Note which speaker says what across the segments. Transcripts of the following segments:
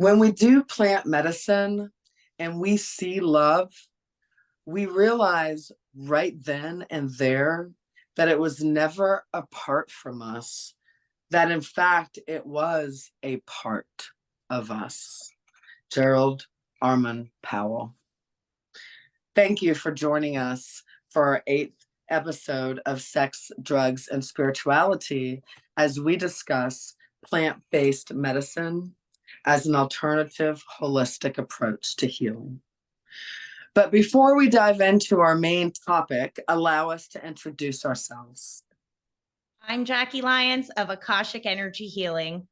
Speaker 1: When we do plant medicine and we see love, we realize right then and there that it was never apart from us, that in fact it was a part of us. Gerald Armand Powell. Thank you for joining us for our 8th episode of Sex, Drugs, and Spirituality as we discuss plant-based medicine as an alternative holistic approach to healing. But before we dive into our main topic, allow us to introduce ourselves.
Speaker 2: I'm Jackie Lyons of Akashic Energy Healing.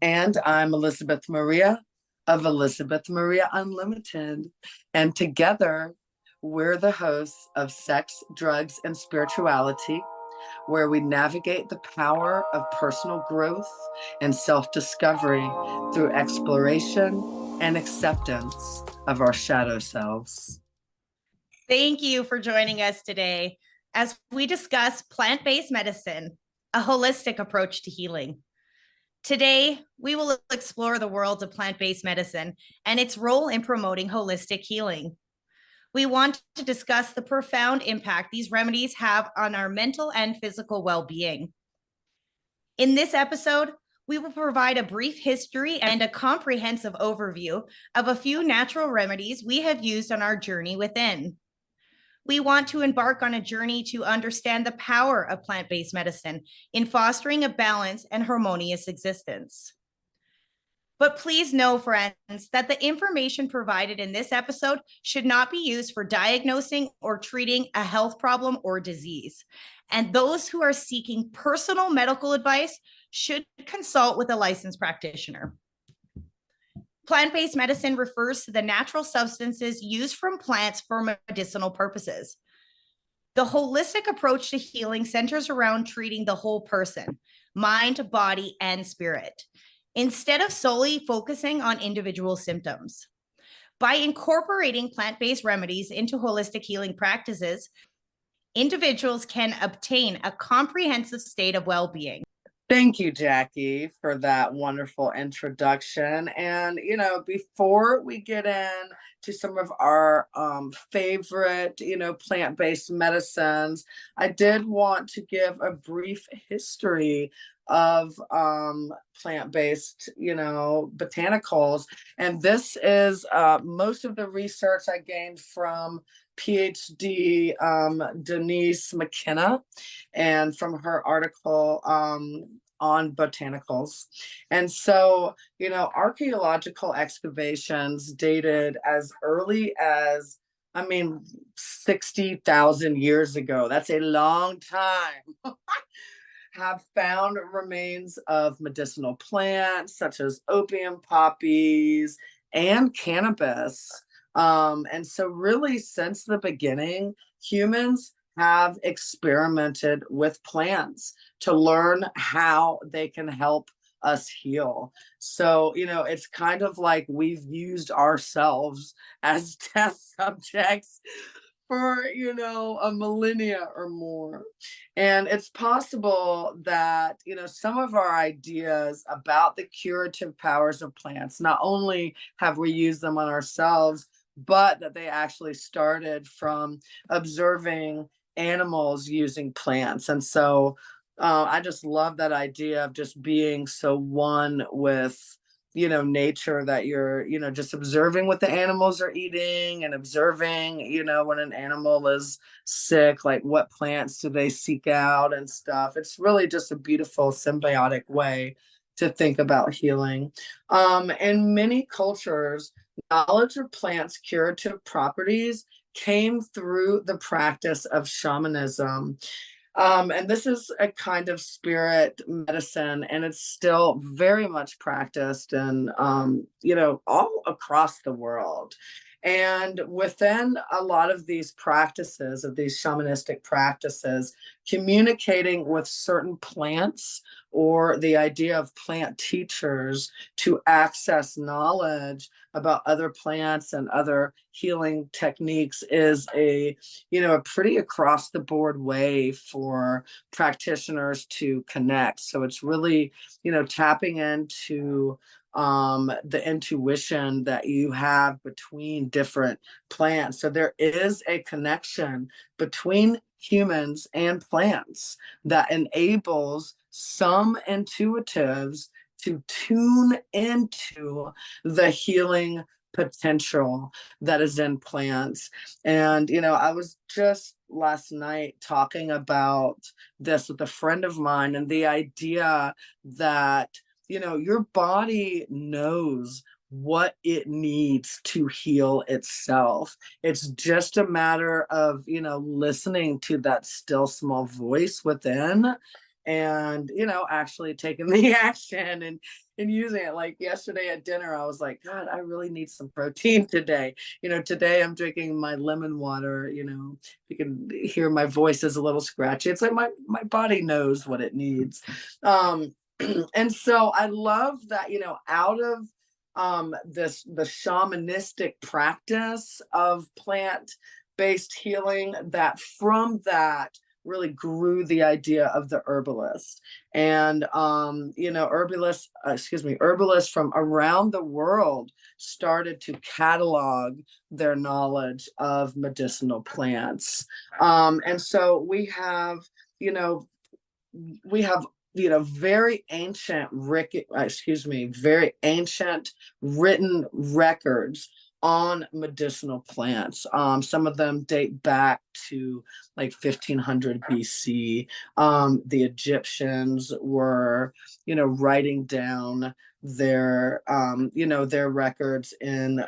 Speaker 1: And I'm Elizabeth Maria of Elizabeth Maria Unlimited. And together, we're the hosts of Sex, Drugs, and Spirituality, where we navigate the power of personal growth and self-discovery through exploration and acceptance of our shadow selves.
Speaker 2: Thank you for joining us today as we discuss plant-based medicine, a holistic approach to healing. Today, we will explore the world of plant-based medicine and its role in promoting holistic healing. We want to discuss the profound impact these remedies have on our mental and physical well-being. In this episode, we will provide a brief history and a comprehensive overview of a few natural remedies we have used on our journey within. We want to embark on a journey to understand the power of plant-based medicine in fostering a balanced and harmonious existence. But please know, friends, that the information provided in this episode should not be used for diagnosing or treating a health problem or disease. And those who are seeking personal medical advice should consult with a licensed practitioner. Plant-based medicine refers to the natural substances used from plants for medicinal purposes. The holistic approach to healing centers around treating the whole person, mind, body, and spirit, instead of solely focusing on individual symptoms. By incorporating plant-based remedies into holistic healing practices, individuals can obtain a comprehensive state of well-being.
Speaker 1: Thank you, Jackie, for that wonderful introduction. And, before we get in to some of our favorite, plant-based medicines, I did want to give a brief history of plant-based, botanicals. And this is most of the research I gained from PhD Denise McKenna, and from her article on botanicals. And so, archaeological excavations dated as early as, 60,000 years ago, that's a long time, have found remains of medicinal plants such as opium poppies and cannabis. And so really, since the beginning, humans have experimented with plants to learn how they can help us heal. So, it's kind of like we've used ourselves as test subjects for, a millennia or more. And it's possible that, some of our ideas about the curative powers of plants, not only have we used them on ourselves, but that they actually started from observing animals using plants. And so I just love that idea of just being so one with, nature, that you're, just observing what the animals are eating and observing, when an animal is sick, like what plants do they seek out and stuff. It's really just a beautiful symbiotic way to think about healing. In many cultures, knowledge of plants' curative properties came through the practice of shamanism. And this is a kind of spirit medicine, and it's still very much practiced and, all across the world. And within a lot of these practices, of these shamanistic practices, communicating with certain plants or the idea of plant teachers to access knowledge about other plants and other healing techniques is a pretty across the board way for practitioners to connect. So it's really, tapping into the intuition that you have between different plants. So there is a connection between humans and plants that enables some intuitives to tune into the healing potential that is in plants. And, I was just last night talking about this with a friend of mine, and the idea that, your body knows what it needs to heal itself. It's just a matter of, listening to that still small voice within, and, actually taking the action and using it. Like yesterday at dinner, I was like, God, I really need some protein today. Today I'm drinking my lemon water. You can hear my voice is a little scratchy. It's like my body knows what it needs. And so I love that, out of the shamanistic practice of plant-based healing, that from that really grew the idea of the herbalist. And herbalists from around the world started to catalog their knowledge of medicinal plants. And so we have, you know we have very ancient very ancient written records on medicinal plants. Some of them date back to like 1500 BC. The Egyptians were, writing down their records in,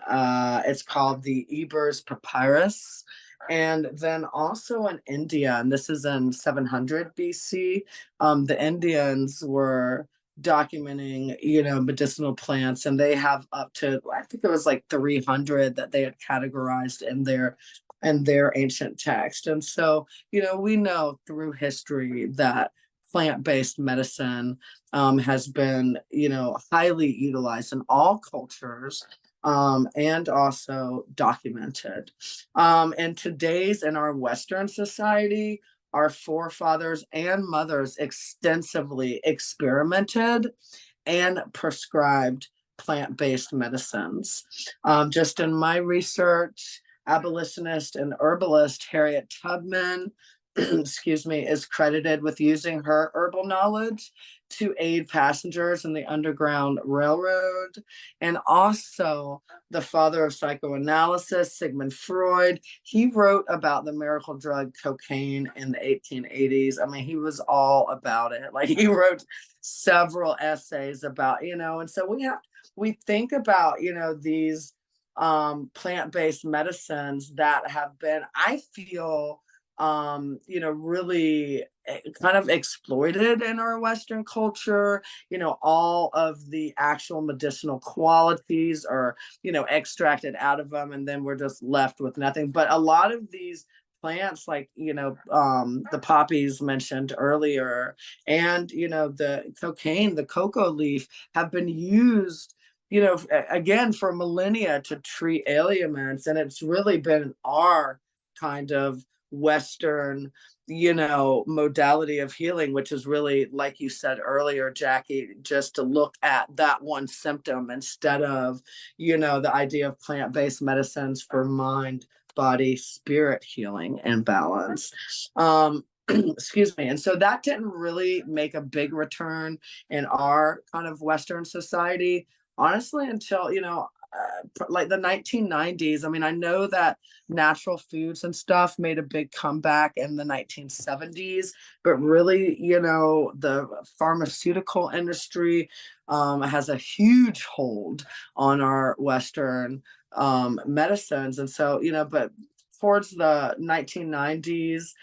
Speaker 1: it's called the Ebers Papyrus. And then also in India, and this is in 700 BC, the Indians were documenting, medicinal plants, and they have up to, I think it was like 300 that they had categorized in their ancient text. And so, we know through history that plant-based medicine has been, highly utilized in all cultures, and also documented. In our Western society, our forefathers and mothers extensively experimented and prescribed plant-based medicines. Just in my research, abolitionist and herbalist Harriet Tubman, is credited with using her herbal knowledge to aid passengers in the Underground Railroad. And also the father of psychoanalysis, Sigmund Freud, he wrote about the miracle drug cocaine in the 1880s. I mean, he was all about it. Like, he wrote several essays about, and so we think about, these plant-based medicines that have been, I feel, really kind of exploited in our Western culture. All of the actual medicinal qualities are, extracted out of them, and then we're just left with nothing. But a lot of these plants, like, the poppies mentioned earlier, and, the cocaine, the cocoa leaf, have been used, again, for millennia to treat ailments. And it's really been our kind of Western, modality of healing, which is really, like you said earlier, Jackie, just to look at that one symptom instead of, the idea of plant-based medicines for mind, body, spirit healing and balance. Excuse me. And so that didn't really make a big return in our kind of Western society, honestly, until, like the 1990s. I mean, I know that natural foods and stuff made a big comeback in the 1970s, but really, the pharmaceutical industry has a huge hold on our Western medicines. And so, but towards the 1990s,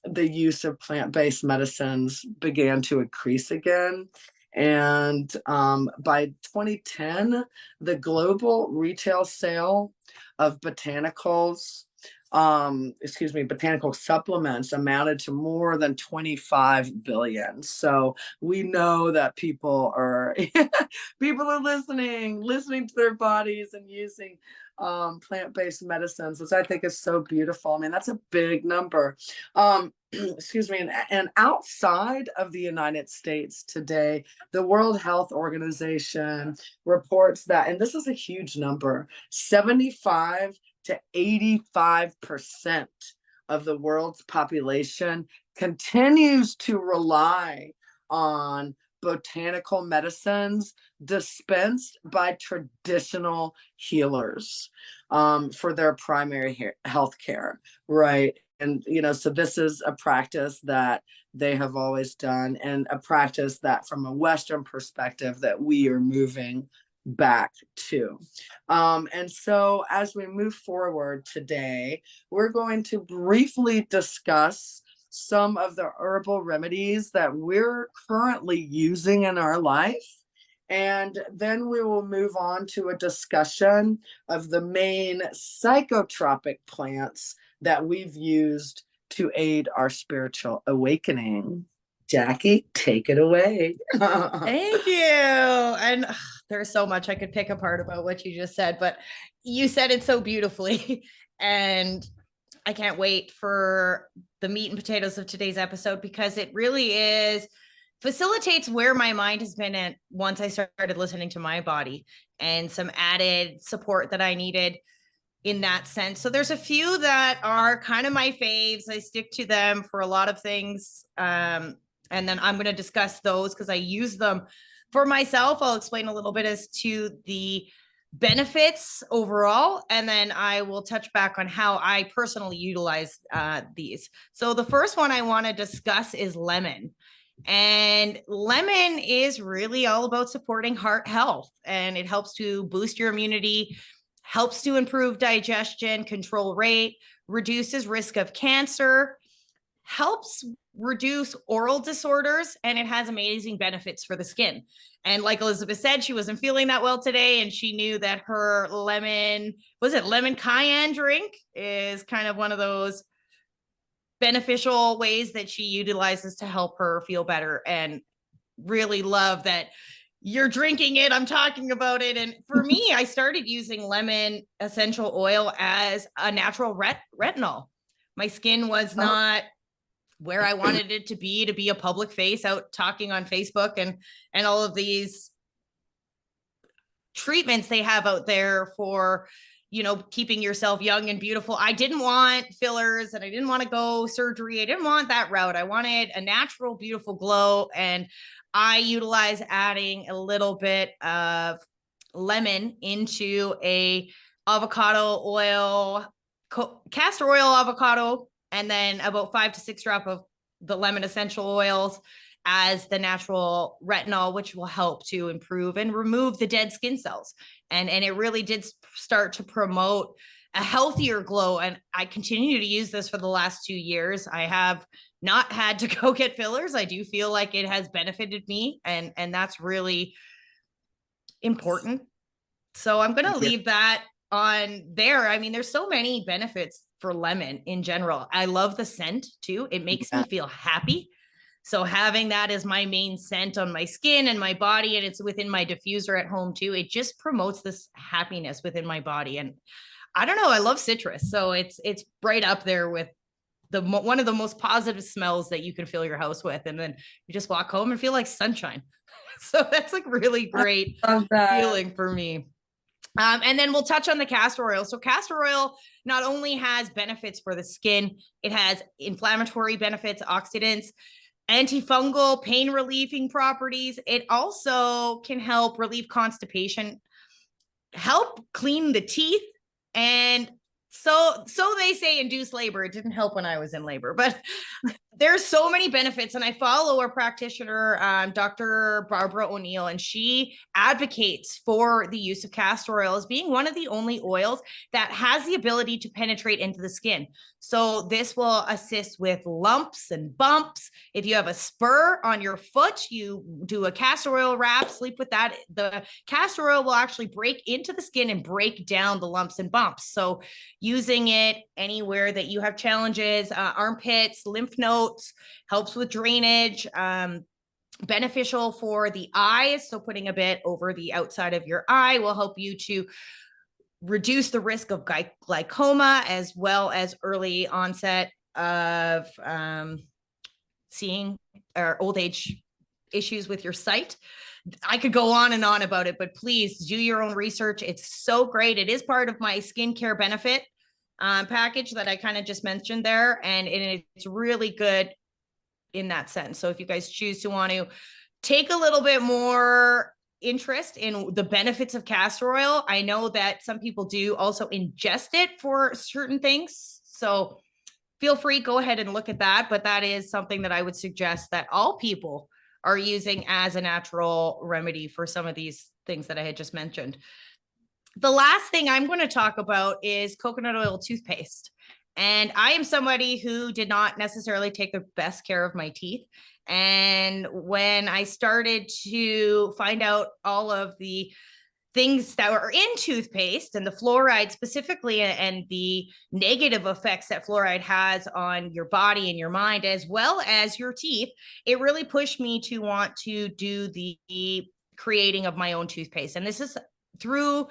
Speaker 1: the use of plant-based medicines began to increase again. And by 2010, the global retail sale of botanical supplements amounted to more than 25 billion. So we know that people are listening to their bodies and using plant-based medicines, which I think is so beautiful. I mean, that's a big number. excuse me, and outside of the United States today, the World Health Organization reports that, and this is a huge number, 75 to 85% of the world's population continues to rely on botanical medicines dispensed by traditional healers for their primary health care, right? And, so this is a practice that they have always done, and a practice that, from a Western perspective, that we are moving back to. And so as we move forward today, we're going to briefly discuss some of the herbal remedies that we're currently using in our life. And then we will move on to a discussion of the main psychotropic plants that we've used to aid our spiritual awakening. Jackie, take it away.
Speaker 2: Thank you. And there's so much I could pick apart about what you just said, but you said it so beautifully. And I can't wait for the meat and potatoes of today's episode, because it really facilitates where my mind has been at once I started listening to my body, and some added support that I needed in that sense. So there's a few that are kind of my faves. I stick to them for a lot of things. And then I'm going to discuss those because I use them for myself. I'll explain a little bit as to the benefits overall, and then I will touch back on how I personally utilize these. So the first one I want to discuss is lemon. And lemon is really all about supporting heart health, and it helps to boost your immunity, helps to improve digestion, control rate, reduces risk of cancer, helps reduce oral disorders, and it has amazing benefits for the skin. And like Elizabeth said, she wasn't feeling that well today, and she knew that her lemon cayenne drink is kind of one of those beneficial ways that she utilizes to help her feel better. And really love that you're drinking it. I'm talking about it. And for me, I started using lemon essential oil as a natural retinol. My skin was not where I wanted it to be a public face out talking on Facebook and all of these treatments they have out there for, keeping yourself young and beautiful. I didn't want fillers, and I didn't want to go surgery. I didn't want that route. I wanted a natural, beautiful glow. And I utilize adding a little bit of lemon into a avocado oil, castor oil avocado, and then about 5 to 6 drops of the lemon essential oils as the natural retinol, which will help to improve and remove the dead skin cells. And it really did start to promote a healthier glow. And I continue to use this for the last 2 years. I have not had to go get fillers. I do feel like it has benefited me, and that's really important. So I'm going to leave that on there. I mean, there's so many benefits for lemon in general. I love the scent too. It makes me feel happy. So having that as my main scent on my skin and my body, and it's within my diffuser at home too, it just promotes this happiness within my body. And I don't know, I love citrus. So it's right up there with one of the most positive smells that you can fill your house with. And then you just walk home and feel like sunshine. So that's like really great feeling for me. And then we'll touch on the castor oil. So castor oil not only has benefits for the skin, it has inflammatory benefits, oxidants, antifungal, pain relieving properties. It also can help relieve constipation, help clean the teeth, and so they say induce labor. It didn't help when I was in labor, but there's so many benefits. And I follow a practitioner, Dr. Barbara O'Neill, and she advocates for the use of castor oil as being one of the only oils that has the ability to penetrate into the skin. So this will assist with lumps and bumps. If you have a spur on your foot, you do a castor oil wrap, sleep with that. The castor oil will actually break into the skin and break down the lumps and bumps. So using it anywhere that you have challenges, armpits, lymph nodes, helps with drainage, beneficial for the eyes. So putting a bit over the outside of your eye will help you to reduce the risk of glaucoma, as well as early onset of seeing or old age issues with your sight. I could go on and on about it, but please do your own research. It's so great. It is part of my skincare benefit package that I kind of just mentioned there. And it's really good in that sense. So if you guys choose to want to take a little bit more interest in the benefits of castor oil, I know that some people do also ingest it for certain things. So feel free, go ahead and look at that. But that is something that I would suggest that all people are using as a natural remedy for some of these things that I had just mentioned. The last thing I'm going to talk about is coconut oil toothpaste. And I am somebody who did not necessarily take the best care of my teeth. And when I started to find out all of the things that were in toothpaste and the fluoride specifically, and the negative effects that fluoride has on your body and your mind, as well as your teeth, it really pushed me to want to do the creating of my own toothpaste. And this is through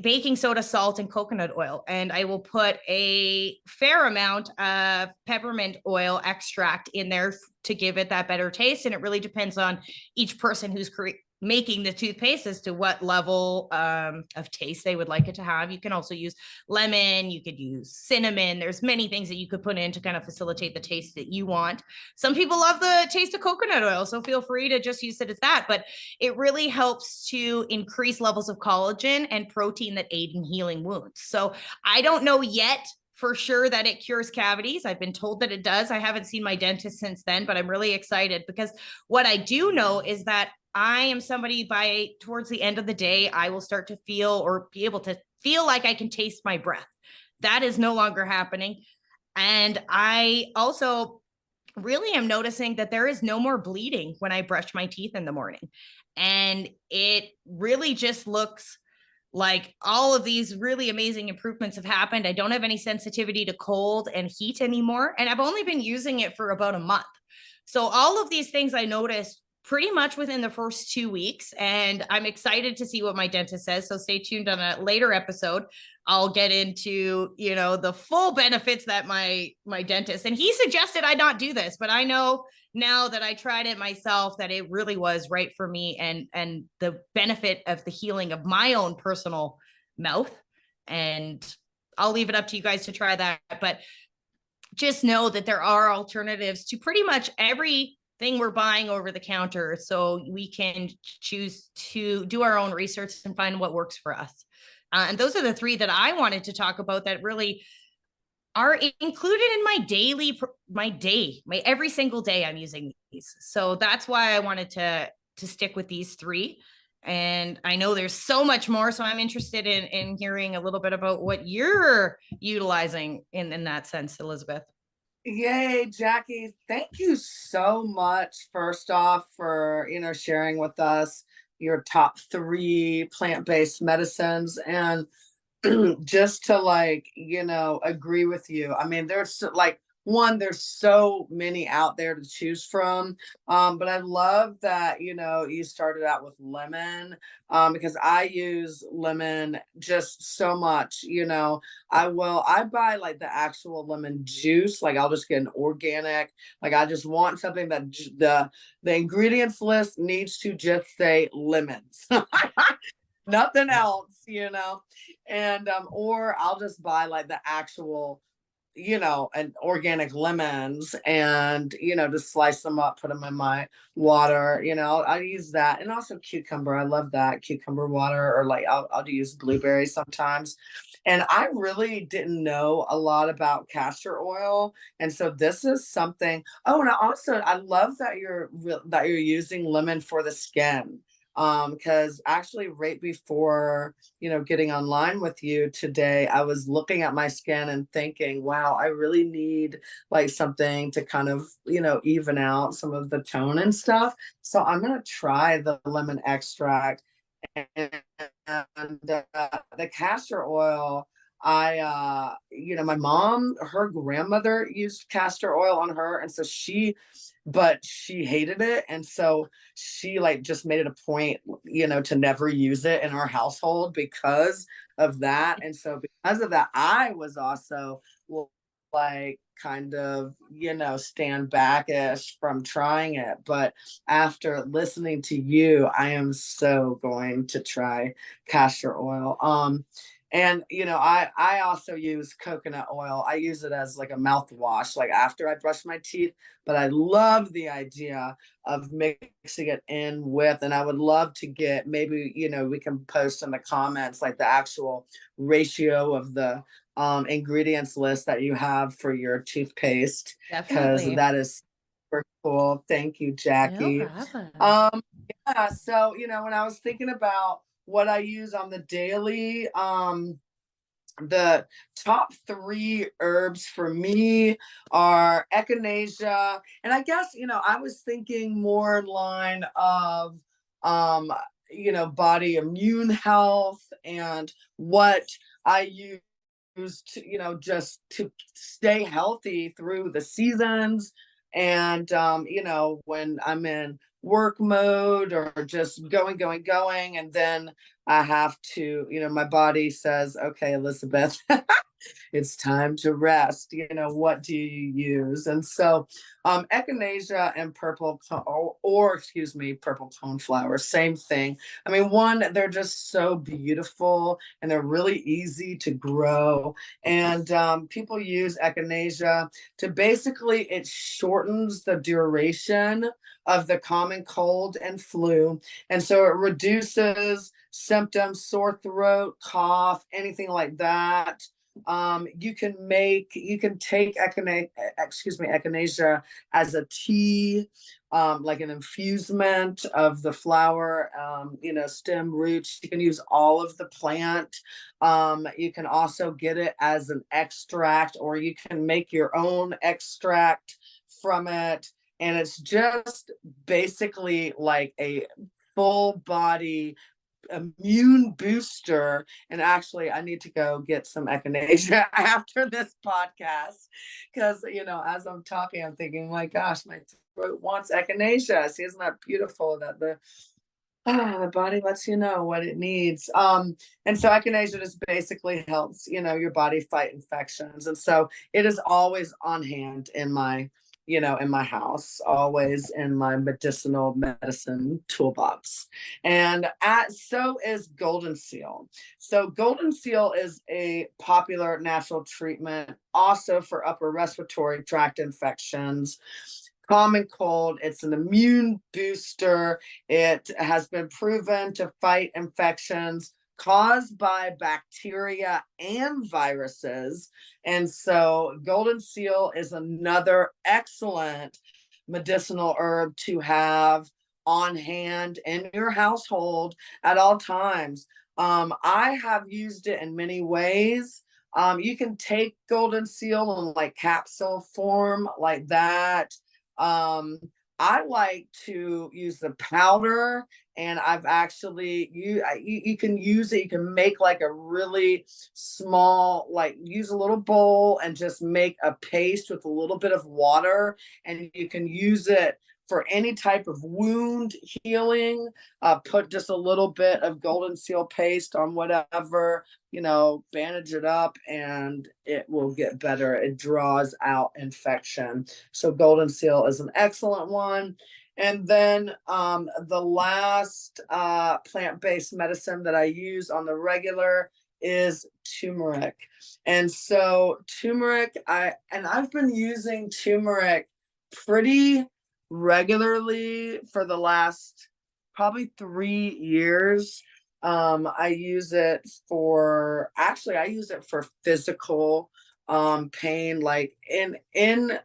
Speaker 2: baking soda, salt, and coconut oil. And I will put a fair amount of peppermint oil extract in there to give it that better taste. And it really depends on each person who's making the toothpaste as to what level of taste they would like it to have. You can also use lemon, you could use cinnamon. There's many things that you could put in to kind of facilitate the taste that you want. Some people love the taste of coconut oil, so feel free to just use it as that. But it really helps to increase levels of collagen and protein that aid in healing wounds. So I don't know yet for sure that it cures cavities. I've been told that it does. I haven't seen my dentist since then, but I'm really excited because what I do know is that I am somebody towards the end of the day, I will start to feel or be able to feel like I can taste my breath. That is no longer happening. And I also really am noticing that there is no more bleeding when I brush my teeth in the morning. And it really just looks like all of these really amazing improvements have happened. I don't have any sensitivity to cold and heat anymore. And I've only been using it for about a month. So all of these things I noticed pretty much within the first 2 weeks. And I'm excited to see what my dentist says. So stay tuned on a later episode. I'll get into, the full benefits that my dentist, and he suggested I not do this, but I know now that I tried it myself that it really was right for me, and the benefit of the healing of my own personal mouth. And I'll leave it up to you guys to try that. But just know that there are alternatives to pretty much everything we're buying over the counter. So we can choose to do our own research and find what works for us. And those are the three that I wanted to talk about that really are included in my every single day I'm using these. So that's why I wanted to stick with these three. And I know there's so much more. So I'm interested in hearing a little bit about what you're utilizing in that sense, Elizabeth.
Speaker 1: Yay, Jackie. Thank you so much, first off, for, sharing with us your top 3 plant-based medicines. And just to agree with you. I mean, there's there's so many out there to choose from. But I love that, you started out with lemon, because I use lemon just so much. I buy the actual lemon juice. I'll just get an organic, I just want something that the ingredients list needs to just say lemons. Nothing else. And or I'll just buy the actual, and organic lemons, and just slice them up, put them in my water. I use that. And also cucumber, I love that cucumber water. Or I'll use blueberries sometimes. And I really didn't know a lot about castor oil, and so this is something. Oh, and I love that you're using lemon for the skin. Because actually right before, getting online with you today, I was looking at my skin and thinking, wow, I really need something to kind of, even out some of the tone and stuff. So I'm going to try the lemon extract and the castor oil. My mom, her grandmother used castor oil on her. And so but she hated it. And so she just made it a point, to never use it in our household because of that. And so because of that, I was also like kind of, stand backish from trying it. But after listening to you, I am so going to try castor oil. And I also use coconut oil. I use it as like a mouthwash, like after I brush my teeth. But I love the idea of mixing it in with, and I would love to get, maybe, we can post in the comments like the actual ratio of the ingredients list that you have for your toothpaste, because
Speaker 2: Definitely.
Speaker 1: that is super cool. Thank you,
Speaker 2: No
Speaker 1: Jackie.
Speaker 2: problem.
Speaker 1: Um, yeah, so when I was thinking about what I use on the daily, the top three herbs for me are echinacea, and I guess I was thinking more in line of um body immune health, and what I use to just to stay healthy through the seasons. And when I'm in work mode, or just going, and then I have to, my body says, okay, Elizabeth, it's time to rest. What do you use? And so echinacea and excuse me, purple coneflower, same thing. I mean, one, they're just so beautiful, and they're really easy to grow. And people use echinacea to basically, it shortens the duration of the common cold and flu. And so it reduces symptoms, sore throat, cough, anything like that. You can take echinacea as a tea, like an infusement of the flower, stem, roots. You can use all of the plant. You can also get it as an extract, or you can make your own extract from it. And it's just basically like a full body immune booster. And actually, I need to go get some echinacea after this podcast, because as I'm talking, I'm thinking, my gosh, my throat wants echinacea. See, isn't that beautiful that the body lets you know what it needs. And so echinacea just basically helps your body fight infections. And so it is always on hand in my house, always in my medicinal medicine toolbox. And so is golden seal. So golden seal is a popular natural treatment also for upper respiratory tract infections, common cold. It's an immune booster. It has been proven to fight infections caused by bacteria and viruses. And so golden seal is another excellent medicinal herb to have on hand in your household at all times. I have used it in many ways. You can take golden seal in like capsule form, like that. I like to use the powder, and I've actually you can use it. You can make like a really small, like use a little bowl and just make a paste with a little bit of water, and you can use it for any type of wound healing. Put just a little bit of golden seal paste on whatever, bandage it up, and it will get better. It draws out infection. So golden seal is an excellent one. And then the last plant-based medicine that I use on the regular is turmeric. And so turmeric, I've been using turmeric pretty regularly for the last probably 3 years. I use it for physical pain, like in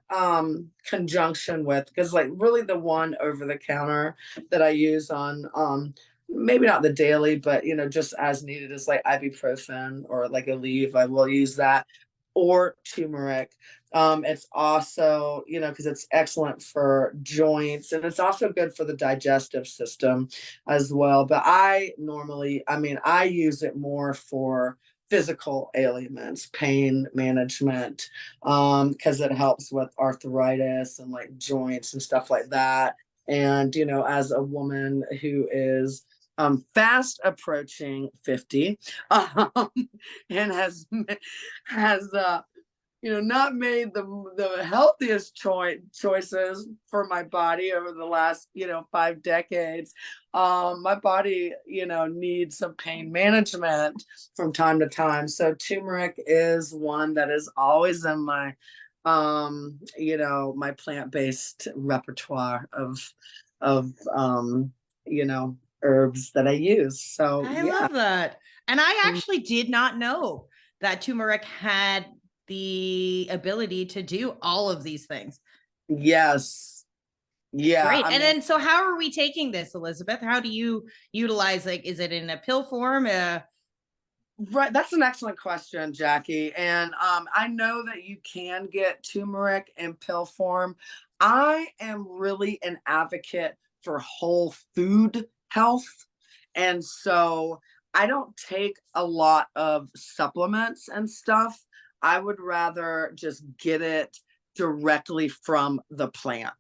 Speaker 1: conjunction with, because like really the one over the counter that I use on maybe not the daily, but just as needed, is like ibuprofen or like Aleve. I will use that, or turmeric. It's also, because it's excellent for joints, and it's also good for the digestive system as well. But I use it more for physical ailments, pain management, because it helps with arthritis and like joints and stuff like that. And, as a woman who is fast approaching 50, and has not made the healthiest choices for my body over the last 5 decades. My body needs some pain management from time to time, so turmeric is one that is always in my my plant-based repertoire of herbs that I use. So
Speaker 2: I
Speaker 1: yeah.
Speaker 2: love that. And I actually did not know that turmeric had the ability to do all of these things.
Speaker 1: Yes. Yeah,
Speaker 2: Great.
Speaker 1: I
Speaker 2: And
Speaker 1: mean,
Speaker 2: then, so how are we taking this, Elizabeth? How do you utilize, like, is it in a pill form?
Speaker 1: right, that's an excellent question, Jackie. And I know that you can get turmeric in pill form. I am really an advocate for whole food health. And so I don't take a lot of supplements and stuff. I would rather just get it directly from the plant.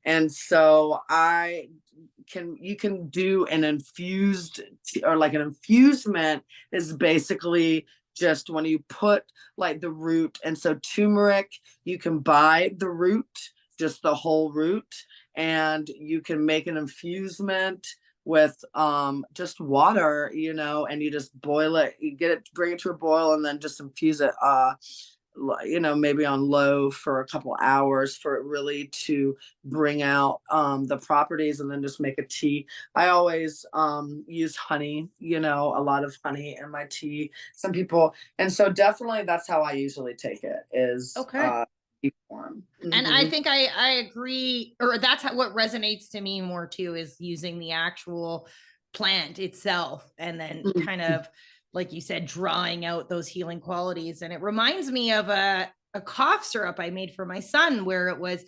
Speaker 1: And so you can do an infused, or like an infusement is basically just when you put like the root. And so turmeric, you can buy the root, just the whole root, and you can make an infusement with just water, and you just boil it, you get it, bring it to a boil, and then just infuse it maybe on low for a couple hours for it really to bring out the properties, and then just make a tea. I always use honey, a lot of honey in my tea. Some people, and so definitely that's how I usually take it, is
Speaker 2: Okay.
Speaker 1: tea form.
Speaker 2: And I
Speaker 1: Mhm.
Speaker 2: think I agree, or that's what resonates to me more too, is using the actual plant itself and then kind of, like you said, drawing out those healing qualities. And it reminds me of a cough syrup I made for my son, where it was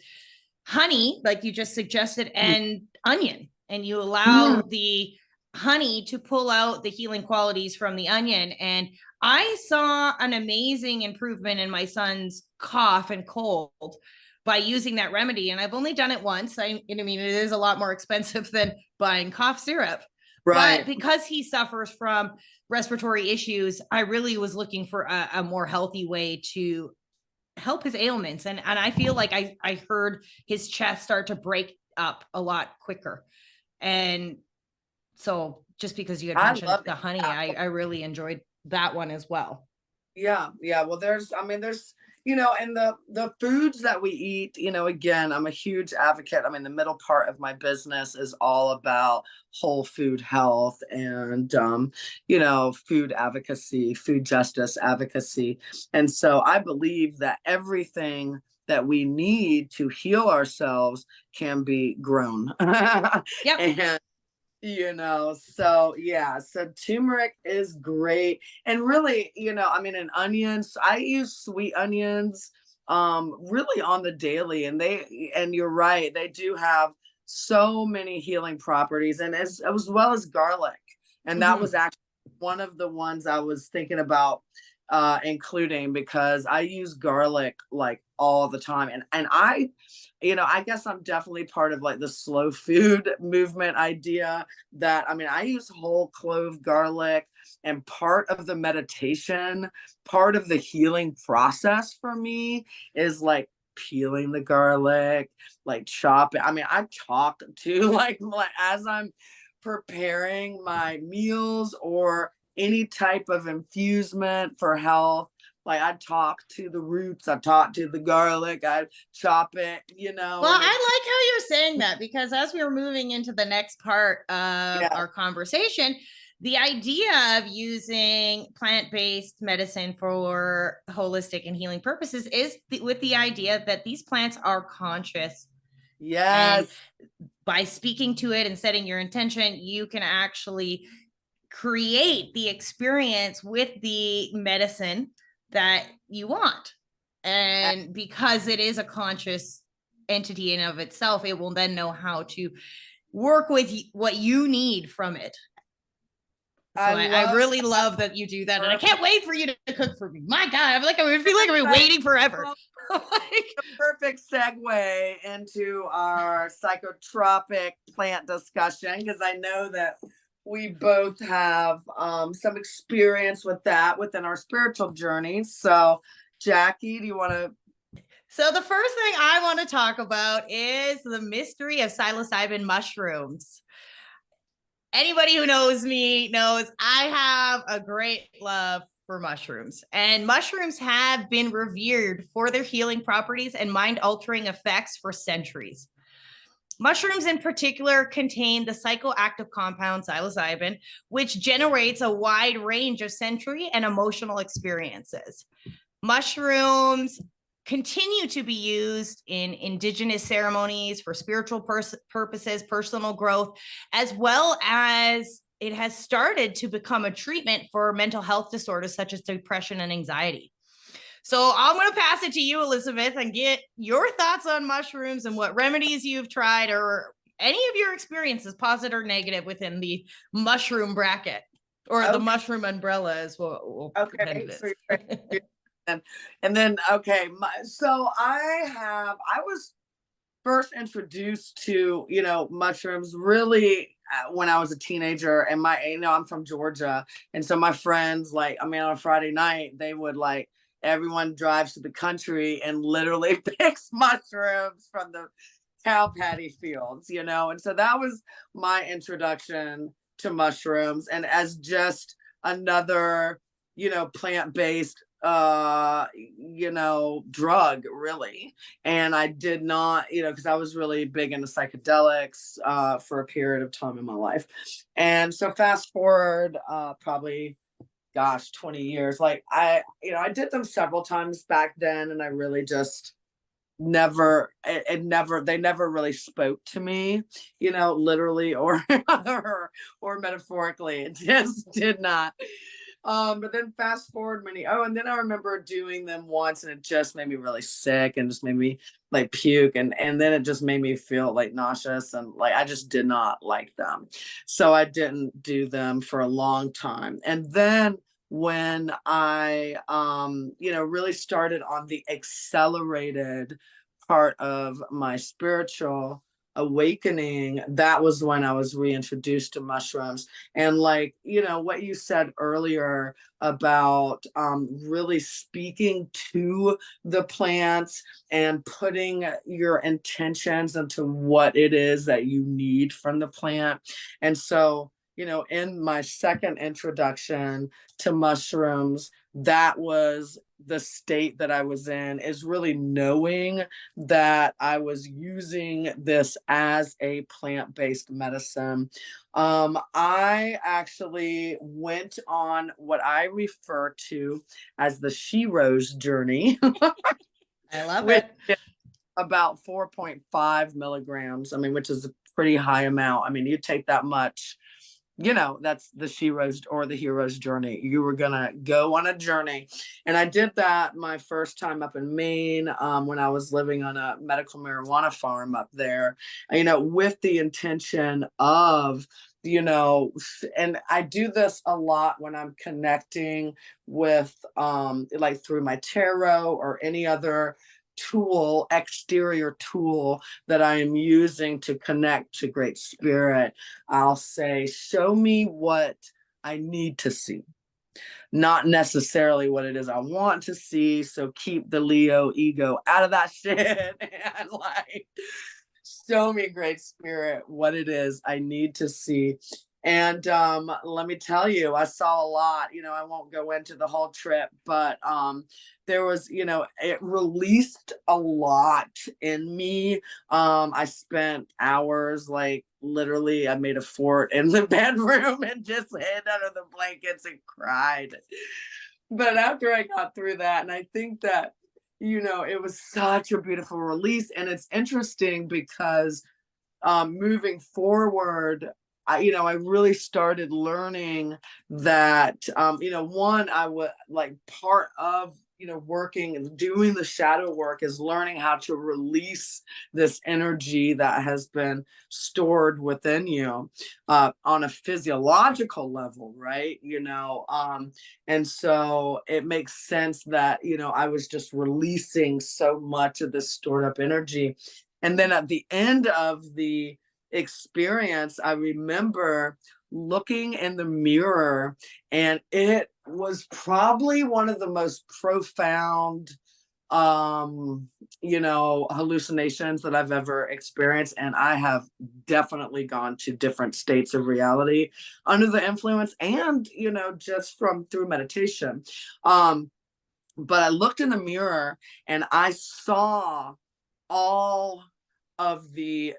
Speaker 2: honey, like you just suggested, and onion. And you allow the honey to pull out the healing qualities from the onion. And I saw an amazing improvement in my son's cough and cold by using that remedy. And I've only done it once. I mean, it is a lot more expensive than buying cough syrup. But
Speaker 1: Right.
Speaker 2: because he suffers from respiratory issues, I really was looking for a more healthy way to help his ailments. And I feel like I heard his chest start to break up a lot quicker. And so, just because you had
Speaker 1: I
Speaker 2: mentioned
Speaker 1: love
Speaker 2: the
Speaker 1: it.
Speaker 2: honey, I really enjoyed that one as well.
Speaker 1: Yeah, yeah. Well, and the foods that we eat, again, I'm a huge advocate. I mean, the middle part of my business is all about whole food health and food advocacy, food justice advocacy. And so I believe that everything that we need to heal ourselves can be grown.
Speaker 2: Yep.
Speaker 1: And so yeah, so turmeric is great. And really, I mean, and onions, I use sweet onions really on the daily, and you're right, they do have so many healing properties, and as well as garlic. And that was
Speaker 2: Mm-hmm.
Speaker 1: actually one of the ones I was thinking about including, because I use garlic like all the time. And I guess I'm definitely part of like the slow food movement idea, that I mean, I use whole clove garlic, and part of the meditation, part of the healing process for me is like peeling the garlic, like chop it. I mean, I talk to like as I'm preparing my meals or any type of infusement for health. Like I talk to the roots, I talk to the garlic, I chop it,
Speaker 2: Well,
Speaker 1: and
Speaker 2: I
Speaker 1: it,
Speaker 2: like how you're saying that, because as we were moving into the next part of
Speaker 1: yeah,
Speaker 2: our conversation, the idea of using plant-based medicine for holistic and healing purposes is with the idea that these plants are conscious. And
Speaker 1: yes,
Speaker 2: by speaking to it and setting your intention, you can actually create the experience with the medicine that you want. And because it is a conscious entity in of itself, it will then know how to work with what you need from it. So
Speaker 1: I
Speaker 2: I
Speaker 1: love
Speaker 2: really love that you do that. And I
Speaker 1: perfect.
Speaker 2: can't wait for you to cook for me. My God, I feel like I've been waiting forever. Like,
Speaker 1: Perfect segue into our psychotropic plant discussion, because I know that we both have some experience with that within our spiritual journeys. So Jackie, do you want to?
Speaker 2: So the first thing I want to talk about is the mystery of psilocybin mushrooms. Anybody who knows me knows I have a great love for mushrooms, and mushrooms have been revered for their healing properties and mind-altering effects for centuries. Mushrooms in particular contain the psychoactive compound psilocybin, which generates a wide range of sensory and emotional experiences. Mushrooms continue to be used in indigenous ceremonies for spiritual purposes, personal growth, as well as it has started to become a treatment for mental health disorders such as depression and anxiety. So I'm going to pass it to you, Elizabeth, and get your thoughts on mushrooms and what remedies you've tried or any of your experiences, positive or negative, within the mushroom bracket or the mushroom umbrella as well.
Speaker 1: Okay. So and then, okay. So I was first introduced to, mushrooms really when I was a teenager, and I'm from Georgia. And so my friends, like, on a Friday night, they would everyone drives to the country and literally picks mushrooms from the cow patty fields, and so that was my introduction to mushrooms, and as just another, plant-based drug, really. And I did not, because I was really big into psychedelics for a period of time in my life. And so fast forward probably, gosh, 20 years, I did them several times back then, and I really just they never really spoke to me, literally or or metaphorically. It just did not. But then fast forward and then I remember doing them once, and it just made me really sick and just made me puke, and then it just made me feel nauseous, and I just did not like them. So I didn't do them for a long time. And then when I really started on the accelerated part of my spiritual awakening, that was when I was reintroduced to mushrooms. And what you said earlier about really speaking to the plants and putting your intentions into what it is that you need from the plant. And so, in my second introduction to mushrooms, that was the state that I was in, is really knowing that I was using this as a plant-based medicine. I actually went on what I refer to as the She Rose journey.
Speaker 2: I love it.
Speaker 1: About 4.5 milligrams, which is a pretty high amount. You take that much, that's the She Rose or the hero's journey. You were gonna go on a journey. And I did that my first time up in Maine, when I was living on a medical marijuana farm up there, with the intention of, and I do this a lot when I'm connecting with through my tarot or any other exterior tool that I am using to connect to Great Spirit. I'll say, show me what I need to see, not necessarily what it is I want to see. So keep the Leo ego out of that shit and show me, Great Spirit, what it is I need to see. And let me tell you, I saw a lot. I won't go into the whole trip, but there was, it released a lot in me. I spent hours, literally, I made a fort in the bedroom and just hid under the blankets and cried. But after I got through that, and I think that, it was such a beautiful release. And it's interesting because moving forward, I really started learning that, one, I would part of, working and doing the shadow work is learning how to release this energy that has been stored within you on a physiological level, right? And so it makes sense that, I was just releasing so much of this stored up energy. And then at the end of the experience, I remember looking in the mirror, and it was probably one of the most profound hallucinations that I've ever experienced. And I have definitely gone to different states of reality under the influence, and just from through meditation. But I looked in the mirror and I saw all of the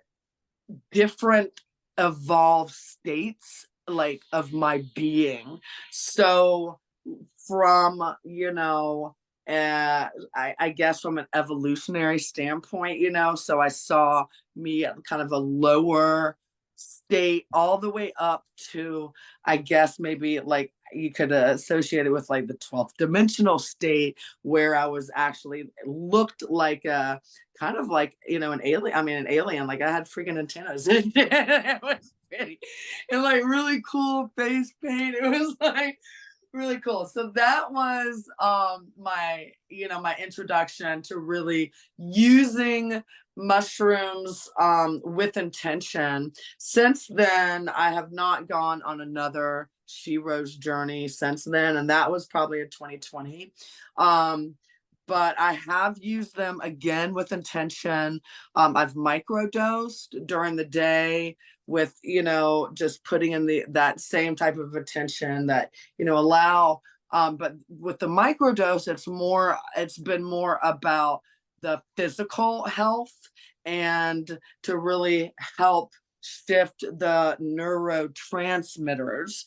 Speaker 1: different evolved states, like, of my being. So from I guess from an evolutionary standpoint, so I saw me at kind of a lower state all the way up to, I guess, maybe like you could associate it with like the 12th dimensional state, where I was actually looked like a kind of like an alien. I mean, an alien. Like, I had freaking antennas. It was pretty, and like really cool face paint. It was like really cool. So that was my introduction to really using mushrooms with intention. Since then, I have not gone on another She Rose journey since then, and that was probably in 2020. But I have used them again with intention. I've microdosed during the day with, just putting in that same type of attention that, allow, but with the microdose, it's been more about the physical health, and to really help shift the neurotransmitters.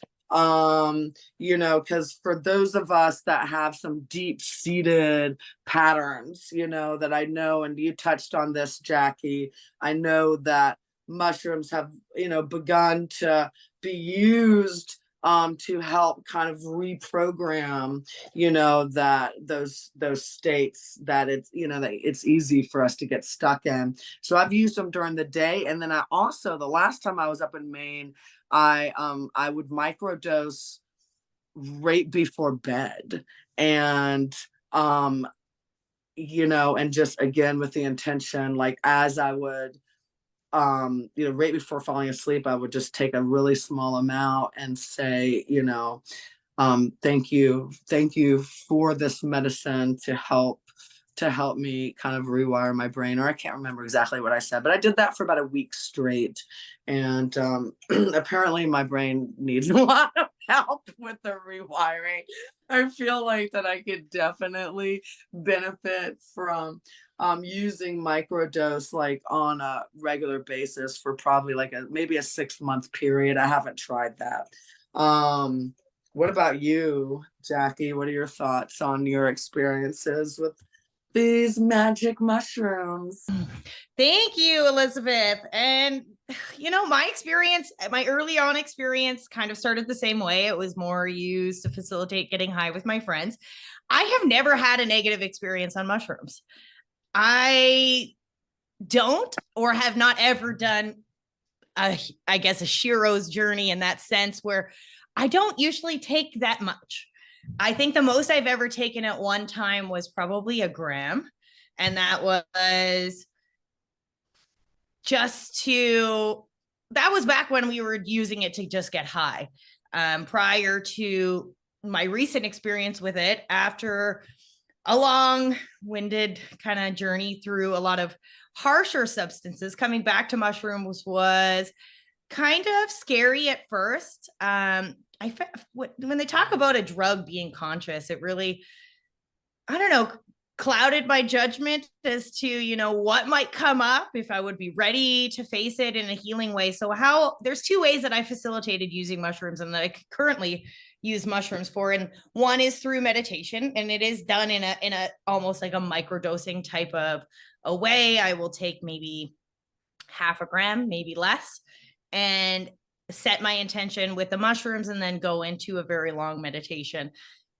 Speaker 1: Because for those of us that have some deep seated patterns, that I know, and you touched on this, Jackie, I know that mushrooms have, begun to be used to help kind of reprogram, that those states that that it's easy for us to get stuck in. So I've used them during the day, and then I also, the last time I was up in Maine, I would microdose right before bed, and and just again with the intention, like, as I would right before falling asleep, I would just take a really small amount and say, thank you for this medicine to help me kind of rewire my brain. Or I can't remember exactly what I said, but I did that for about a week straight. And apparently my brain needs a lot of help with the rewiring. I feel like that I could definitely benefit from using microdose, like, on a regular basis for probably like maybe a 6-month period. I haven't tried that. What about you, Jackie? What are your thoughts on your experiences with these magic mushrooms?
Speaker 2: Thank you, Elizabeth. And, my early on experience kind of started the same way. It was more used to facilitate getting high with my friends. I have never had a negative experience on mushrooms. I don't, or have not ever done, I guess, a Shiro's journey in that sense, where I don't usually take that much. I think the most I've ever taken at one time was probably a gram. And that was that was back when we were using it to just get high. Prior to my recent experience with it, after a long-winded kind of journey through a lot of harsher substances, coming back to mushrooms was kind of scary at first. When they talk about a drug being conscious, it really, I don't know, clouded my judgment as to, what might come up, if I would be ready to face it in a healing way. So there's 2 ways that I facilitated using mushrooms, and that I currently use mushrooms for. And one is through meditation, and it is done in a almost like a microdosing type of a way. I will take maybe half a gram, maybe less, and set my intention with the mushrooms, and then go into a very long meditation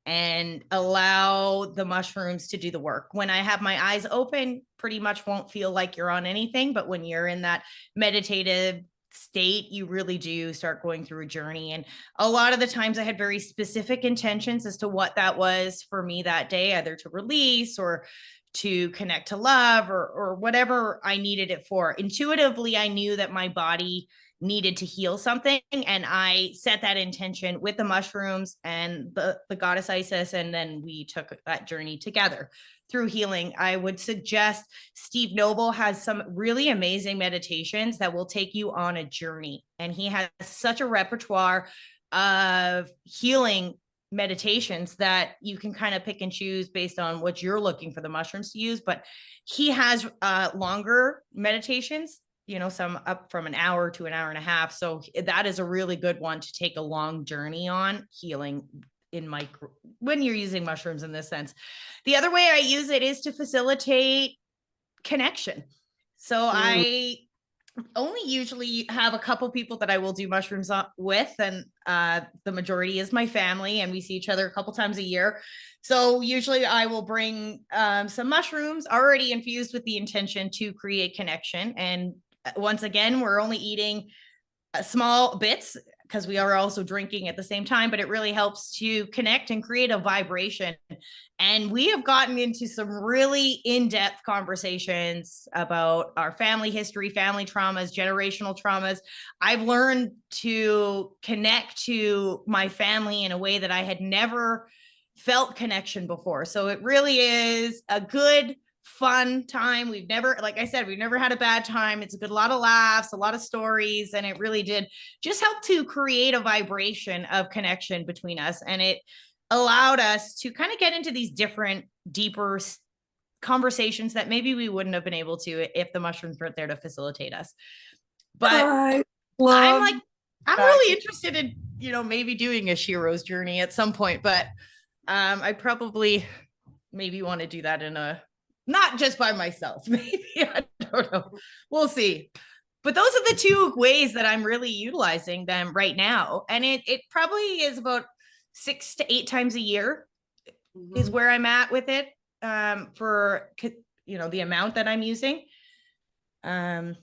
Speaker 2: and allow the mushrooms to do the work. When I have my eyes open, pretty much won't feel like you're on anything. But when you're in that meditative state, you really do start going through a journey. And a lot of the times I had very specific intentions as to what that was for me that day, either to release or to connect to love or whatever I needed it for. Intuitively, I knew that my body needed to heal something, and I set that intention with the mushrooms and the goddess Isis, and then we took that journey together through healing. I would suggest Steve Noble has some really amazing meditations that will take you on a journey, and he has such a repertoire of healing meditations that you can kind of pick and choose based on what you're looking for the mushrooms to use. But he has longer meditations, some up from an hour to an hour and a half. So that is a really good one to take a long journey on healing when you're using mushrooms in this sense. The other way I use it is to facilitate connection. So I only usually have a couple people that I will do mushrooms with, and the majority is my family, and we see each other a couple times a year. So usually I will bring some mushrooms already infused with the intention to create connection. And once again, we're only eating small bits because we are also drinking at the same time, but it really helps to connect and create a vibration. And we have gotten into some really in-depth conversations about our family history, family traumas, generational traumas. I've learned to connect to my family in a way that I had never felt connection before. So it really is a good, fun time. We've never had a bad time. It's a lot of laughs, a lot of stories, and it really did just help to create a vibration of connection between us. And it allowed us to kind of get into these different, deeper conversations that maybe we wouldn't have been able to if the mushrooms weren't there to facilitate us. But I'm really interested in, maybe doing a Shiro's journey at some point, but I probably maybe want to do that not just by myself, maybe. I don't know. We'll see. But those are the two ways that I'm really utilizing them right now. And it probably is about 6 to 8 times a year is where I'm at with it, for, the amount that I'm using. So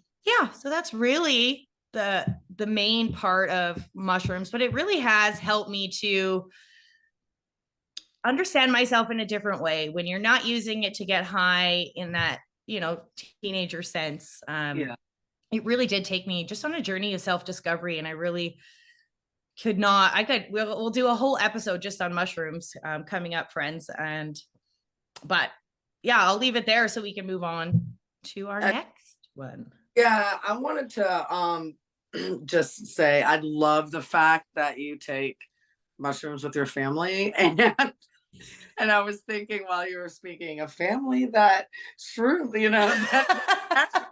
Speaker 2: that's really the main part of mushrooms, but it really has helped me to understand myself in a different way when you're not using it to get high in that, teenager sense. It really did take me just on a journey of self-discovery. And I really we'll do a whole episode just on mushrooms coming up, friends. But I'll leave it there so we can move on to our next one.
Speaker 1: Yeah, I wanted to just say I love the fact that you take mushrooms with your family, and I was thinking while you were speaking, a family that truly, that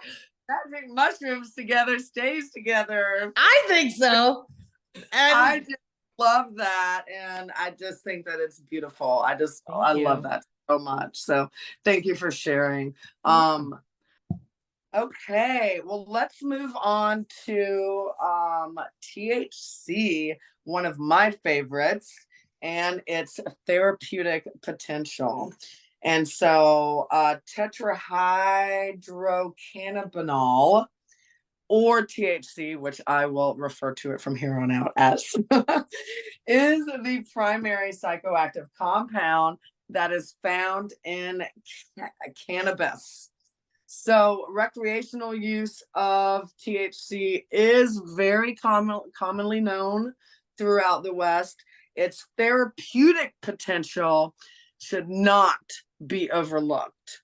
Speaker 1: drink mushrooms together stays together.
Speaker 2: I think so. And
Speaker 1: I just love that, and I just think that it's beautiful. I love that so much. So thank you for sharing. Okay, well, let's move on to THC, one of my favorites, and its therapeutic potential. And so tetrahydrocannabinol, or THC, which I will refer to it from here on out as, is the primary psychoactive compound that is found in cannabis. So recreational use of THC is very commonly known throughout the West. Its therapeutic potential should not be overlooked.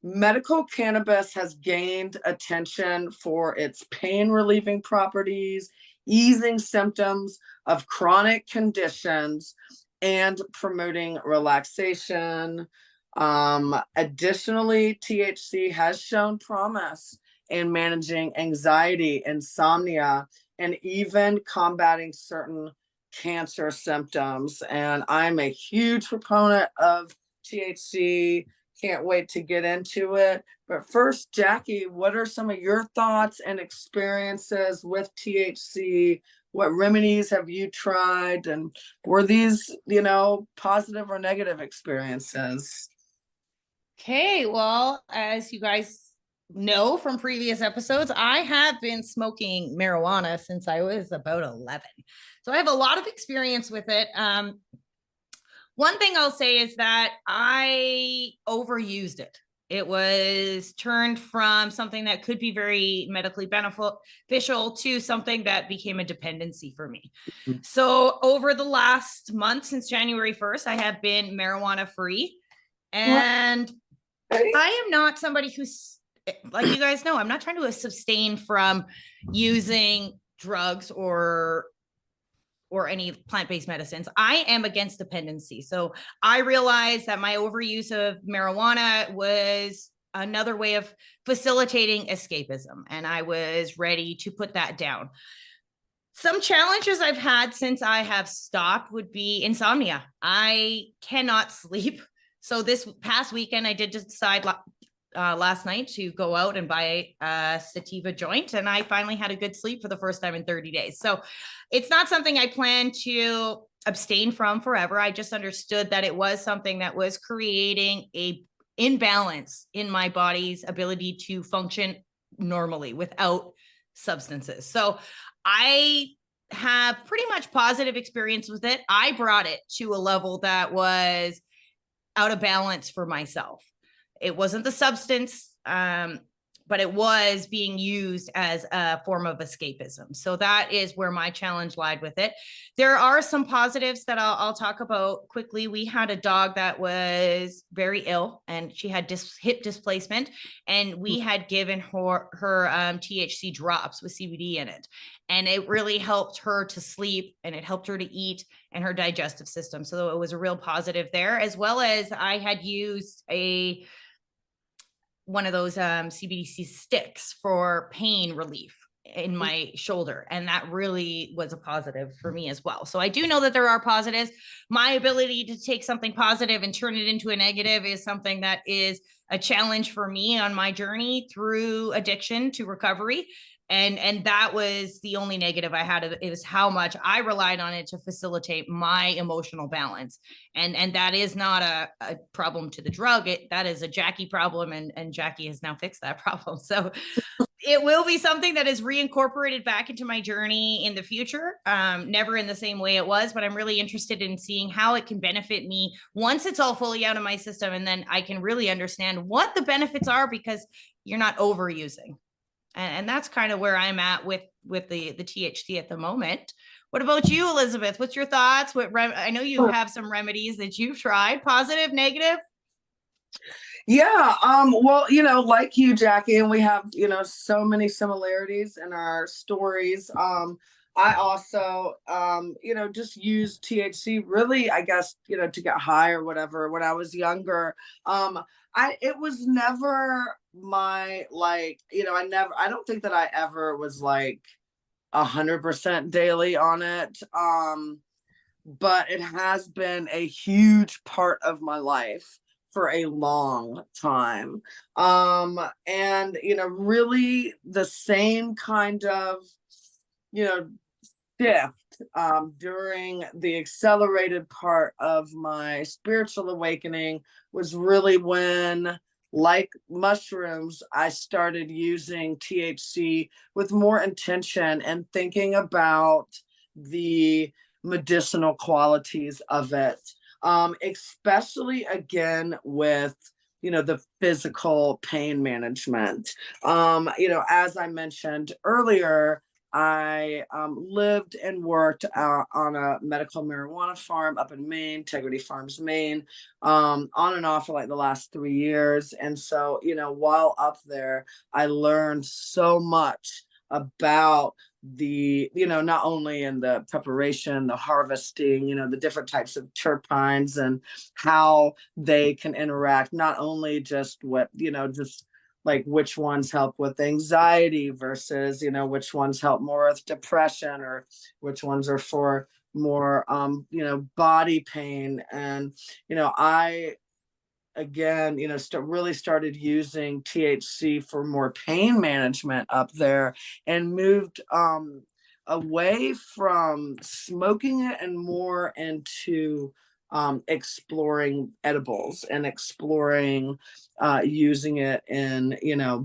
Speaker 1: Medical cannabis has gained attention for its pain-relieving properties, easing symptoms of chronic conditions, and promoting relaxation. Additionally, THC has shown promise in managing anxiety, insomnia, and even combating certain cancer symptoms. And I'm a huge proponent of THC. Can't wait to get into it. But first, Jackie, what are some of your thoughts and experiences with THC? What remedies have you tried? And were these, positive or negative experiences?
Speaker 2: Okay, well, as you guys know from previous episodes, I have been smoking marijuana since I was about 11. So I have a lot of experience with it. One thing I'll say is that I overused it. It was turned from something that could be very medically beneficial to something that became a dependency for me. So over the last month, since January 1st, I have been marijuana free. And I am not somebody who's, like you guys know, I'm not trying to sustain from using drugs or any plant-based medicines. I am against dependency. So I realized that my overuse of marijuana was another way of facilitating escapism, and I was ready to put that down. Some challenges I've had since I have stopped would be insomnia. I cannot sleep. So this past weekend, I did decide last night to go out and buy a sativa joint, and I finally had a good sleep for the first time in 30 days. So it's not something I plan to abstain from forever. I just understood that it was something that was creating a imbalance in my body's ability to function normally without substances. So I have pretty much positive experience with it. I brought it to a level that was out of balance for myself. It wasn't the substance, but it was being used as a form of escapism. So that is where my challenge lied with it. There are some positives that I'll talk about quickly. We had a dog that was very ill, and she had hip displacement, and we had given her THC drops with CBD in it. And it really helped her to sleep, and it helped her to eat and her digestive system. So it was a real positive there, as well as I had used one of those CBDC sticks for pain relief in my shoulder. And that really was a positive for me as well. So I do know that there are positives. My ability to take something positive and turn it into a negative is something that is a challenge for me on my journey through addiction to recovery. And that was the only negative I had. It was how much I relied on it to facilitate my emotional balance. And that is not a problem to the drug. That is a Jackie problem. And Jackie has now fixed that problem. So it will be something that is reincorporated back into my journey in the future. Never in the same way it was, but I'm really interested in seeing how it can benefit me once it's all fully out of my system. And then I can really understand what the benefits are, because you're not overusing. And that's kind of where I'm at with the THC at the moment. What about you, Elizabeth? What's your thoughts? I know you have some remedies that you've tried, positive, negative.
Speaker 1: Yeah, well, like you, Jackie, and we have, so many similarities in our stories. I also, just use THC really, I guess, to get high or whatever when I was younger. It was never my, I don't think that I ever was like 100% daily on it. But it has been a huge part of my life for a long time. And, really the same kind of, shift during the accelerated part of my spiritual awakening was really when, like mushrooms, I started using THC with more intention and thinking about the medicinal qualities of it, especially again with the physical pain management. As I mentioned earlier, I lived and worked on a medical marijuana farm up in Maine, Integrity Farms, Maine, on and off for like the last 3 years. And so, while up there, I learned so much about not only in the preparation, the harvesting, the different types of terpenes and how they can interact, not only just with, just like which ones help with anxiety versus, which ones help more with depression, or which ones are for more, body pain. And, I, again, really started using THC for more pain management up there, and moved away from smoking it and more into exploring edibles and exploring using it in,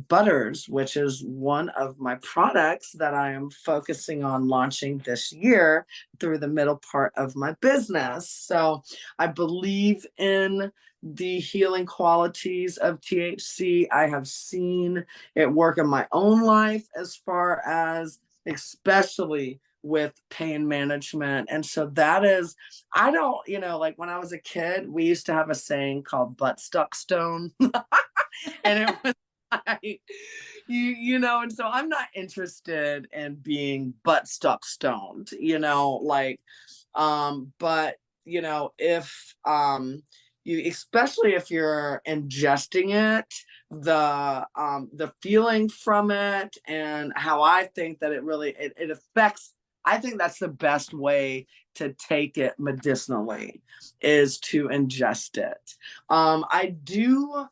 Speaker 1: butters, which is one of my products that I am focusing on launching this year through the middle part of my business. So I believe in the healing qualities of THC. I have seen it work in my own life as far as especially with pain management. And so that is, I don't, like when I was a kid, we used to have a saying called butt stuck stone. And it was like, and so I'm not interested in being butt stuck stoned, but if you, especially if you're ingesting it, the feeling from it and how I think that it affects, I think that's the best way to take it medicinally is to ingest it. I do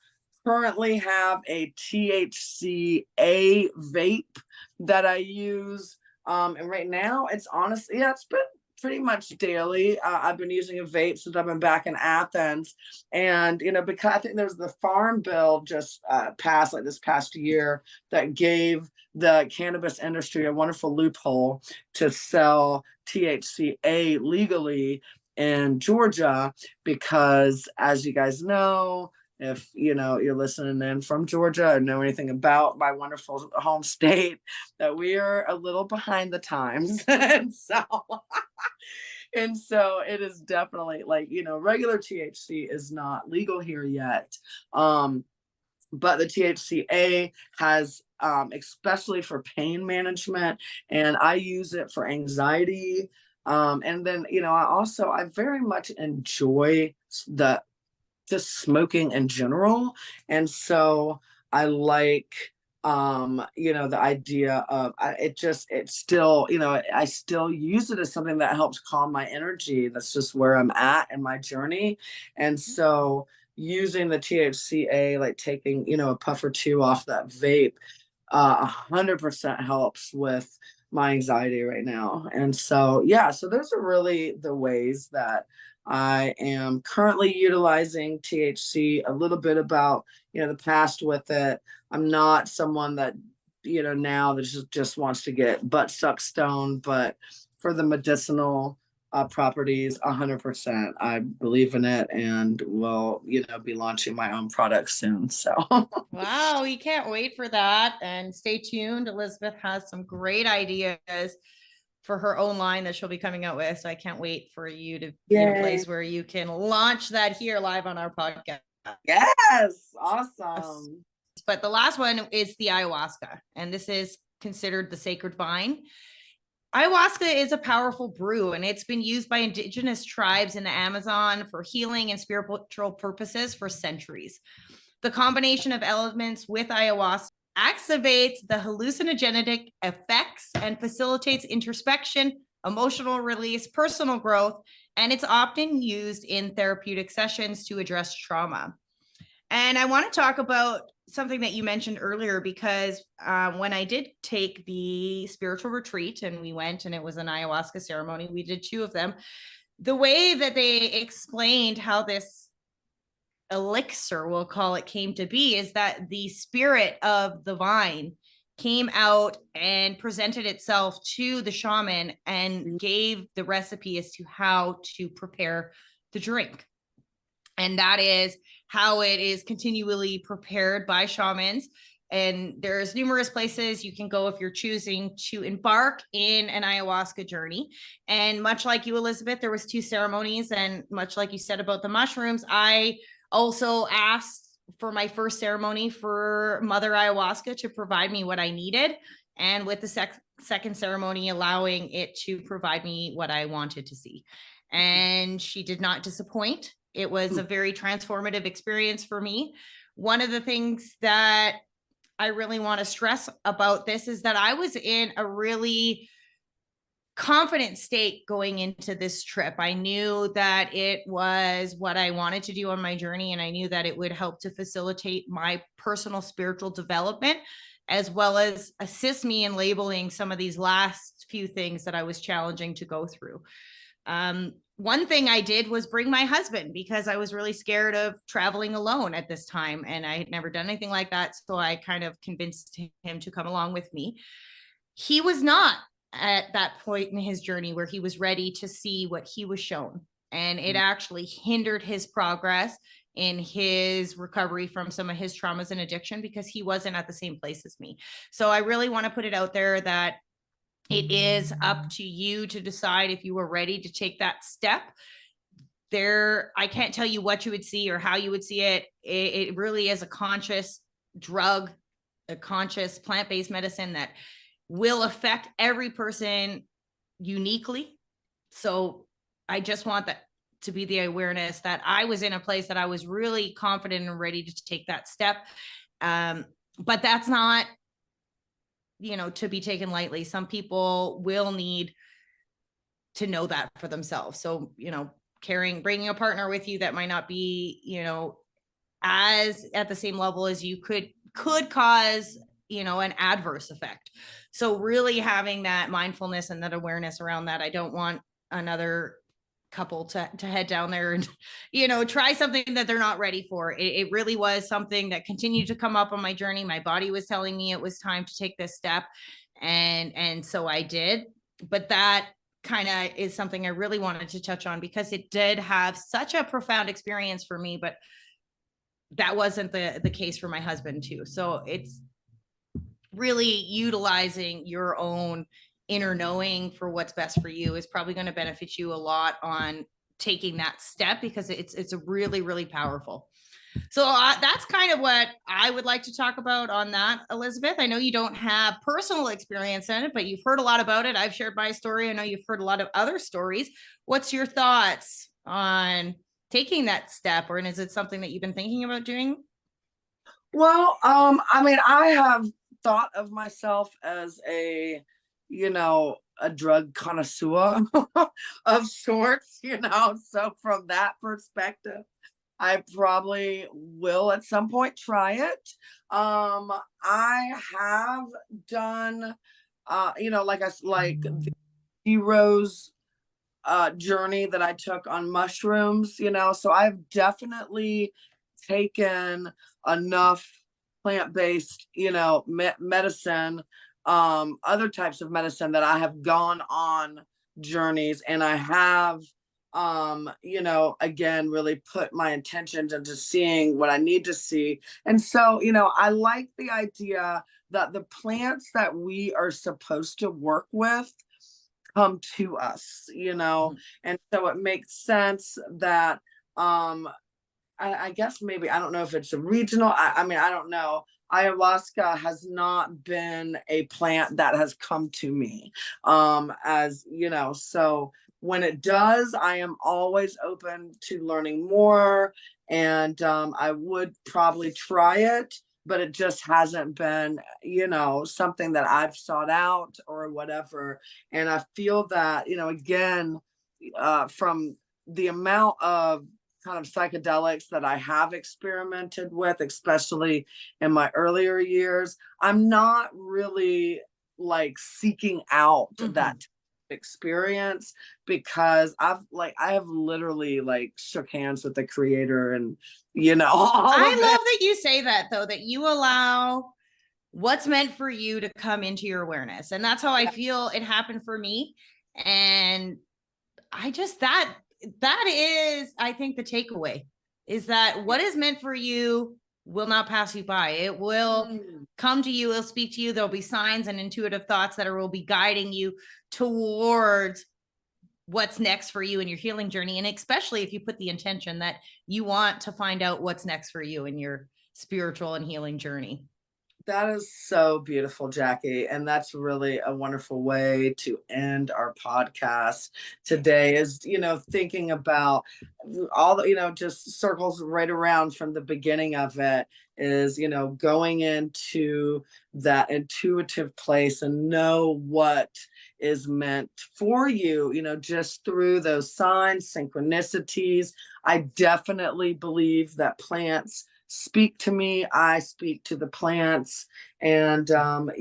Speaker 1: currently have a THCA vape that I use. And right now it's honestly, yeah, it's been pretty much daily. I've been using a vape since I've been back in Athens. And, because I think there's the farm bill just passed like this past year that gave the cannabis industry a wonderful loophole to sell THCA legally in Georgia, because as you guys know, if you're listening in from Georgia and know anything about my wonderful home state, that we are a little behind the times. And so it is definitely like, regular THC is not legal here yet. But the THCA has, especially for pain management, and I use it for anxiety. And then, I very much enjoy the just smoking in general. And so I like the idea of it's still, I still use it as something that helps calm my energy. That's just where I'm at in my journey. And so using the THCA, like taking, a puff or two off that vape, 100% helps with my anxiety right now. And so, yeah, so those are really the ways that I am currently utilizing THC. A little bit about, the past with it. I'm not someone that, now that just wants to get butt stuck stoned, but for the medicinal properties, 100%. I believe in it and will, be launching my own products soon. So,
Speaker 2: wow, we can't wait for that. And stay tuned. Elizabeth has some great ideas for her own line that she'll be coming out with. So I can't wait for you to be in a place where you can launch that here live on our podcast.
Speaker 1: Yes, awesome.
Speaker 2: But the last one is the ayahuasca, and this is considered the sacred vine. Ayahuasca is a powerful brew, and it's been used by indigenous tribes in the Amazon for healing and spiritual purposes for centuries. The combination of elements with ayahuasca activates the hallucinogenic effects and facilitates introspection, emotional release, personal growth, and it's often used in therapeutic sessions to address trauma. And I want to talk about something that you mentioned earlier, because when I did take the spiritual retreat and we went and it was an ayahuasca ceremony, we did 2 of them. The way that they explained how this elixir, we'll call it, came to be is that the spirit of the vine came out and presented itself to the shaman and gave the recipe as to how to prepare the drink. And that is how it is continually prepared by shamans. And there's numerous places you can go if you're choosing to embark in an ayahuasca journey. And much like you, Elizabeth, there was 2 ceremonies. And much like you said about the mushrooms, I also asked for my first ceremony for Mother Ayahuasca to provide me what I needed. And with the second ceremony, allowing it to provide me what I wanted to see. And she did not disappoint. It was a very transformative experience for me. One of the things that I really want to stress about this is that I was in a really confident state going into this trip. I knew that it was what I wanted to do on my journey, and I knew that it would help to facilitate my personal spiritual development, as well as assist me in labeling some of these last few things that I was challenging to go through. One thing I did was bring my husband, because I was really scared of traveling alone at this time, and I had never done anything like that. So I kind of convinced him to come along with me. He was not at that point in his journey where he was ready to see what he was shown, and it actually hindered his progress. in his recovery from some of his traumas and addiction, because he wasn't at the same place as me. So I really want to put it out there that it is up to you to decide if you are ready to take that step. I can't tell you what you would see or how you would see it. It really is a conscious drug, a conscious plant-based medicine that will affect every person uniquely. So I just want that to be the awareness that I was in a place that I was really confident and ready to take that step. But that's not, to be taken lightly. Some people will need to know that for themselves. So, bringing a partner with you that might not be, as at the same level as you could cause, an adverse effect. So really having that mindfulness and that awareness around that. I don't want another couple to head down there and, try something that they're not ready for. It really was something that continued to come up on my journey. My body was telling me it was time to take this step. And so I did, but that kind of is something I really wanted to touch on because it did have such a profound experience for me, but that wasn't the case for my husband too. So it's really utilizing your own inner knowing for what's best for you is probably going to benefit you a lot on taking that step, because it's a really, really powerful. So that's kind of what I would like to talk about on that, Elizabeth. I know you don't have personal experience in it, but you've heard a lot about it. I've shared my story. I know you've heard a lot of other stories. What's your thoughts on taking that step, or is it something that you've been thinking about doing?
Speaker 1: Well, I have thought of myself as a drug connoisseur of sorts, so from that perspective, I probably will at some point try it. I have done, like the heroes journey that I took on mushrooms, so I've definitely taken enough plant-based, medicine, other types of medicine that I have gone on journeys, and I have, again, really put my intentions into seeing what I need to see. And so, I like the idea that the plants that we are supposed to work with come to us, and so it makes sense that, I guess maybe, I don't know if it's a regional, I mean, I don't know. Ayahuasca has not been a plant that has come to me, as so when it does, I am always open to learning more, and I would probably try it, but it just hasn't been, something that I've sought out or whatever. And I feel that, again, from the amount of kind of psychedelics that I have experimented with, especially in my earlier years, I'm not really like seeking out that experience, because I have literally like shook hands with the creator, and
Speaker 2: I love that you say that, though, that you allow what's meant for you to come into your awareness. And that's how I feel it happened for me. And I just, that is, I think, the takeaway is that what is meant for you will not pass you by. It will come to you. It'll speak to you. There'll be signs and intuitive thoughts that will be guiding you towards what's next for you in your healing journey. And especially if you put the intention that you want to find out what's next for you in your spiritual and healing journey.
Speaker 1: That is so beautiful, Jackie. And that's really a wonderful way to end our podcast today, is, thinking about all the, just circles right around from the beginning of it, is, going into that intuitive place and know what is meant for you, just through those signs, synchronicities. I definitely believe that plants speak to me, I speak to the plants, and and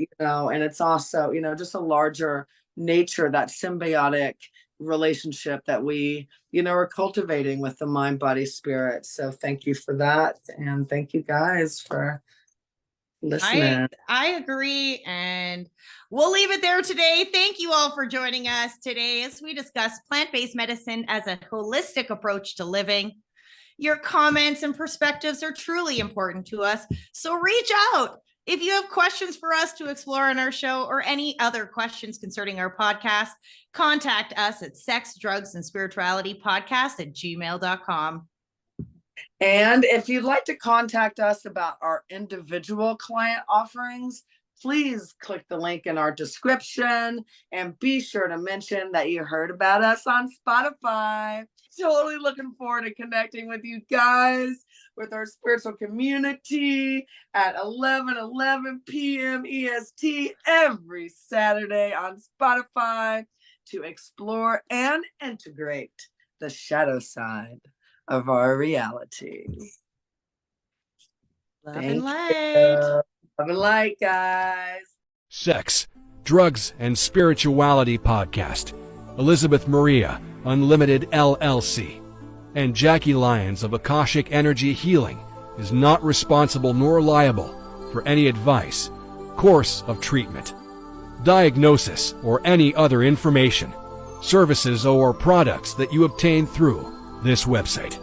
Speaker 1: it's also, just a larger nature, that symbiotic relationship that we, are cultivating with the mind, body, spirit. So thank you for that, and thank you guys for listening.
Speaker 2: I agree, and we'll leave it there today. Thank you all for joining us today as we discuss plant-based medicine as a holistic approach to living. Your comments and perspectives are truly important to us, so reach out. If you have questions for us to explore on our show or any other questions concerning our podcast, contact us at sexdrugsandspiritualitypodcast@gmail.com.
Speaker 1: And if you'd like to contact us about our individual client offerings, please click the link in our description and be sure to mention that you heard about us on Spotify. Totally looking forward to connecting with you guys, with our spiritual community at 11 p.m. EST every Saturday on Spotify to explore and integrate the shadow side of our reality.
Speaker 2: Love and light.
Speaker 1: Love and light, guys.
Speaker 3: Sex, Drugs, and Spirituality Podcast. Elizabeth Maria, Unlimited LLC. And Jackie Lyons of Akashic Energy Healing is not responsible nor liable for any advice, course of treatment, diagnosis, or any other information, services, or products that you obtain through this website.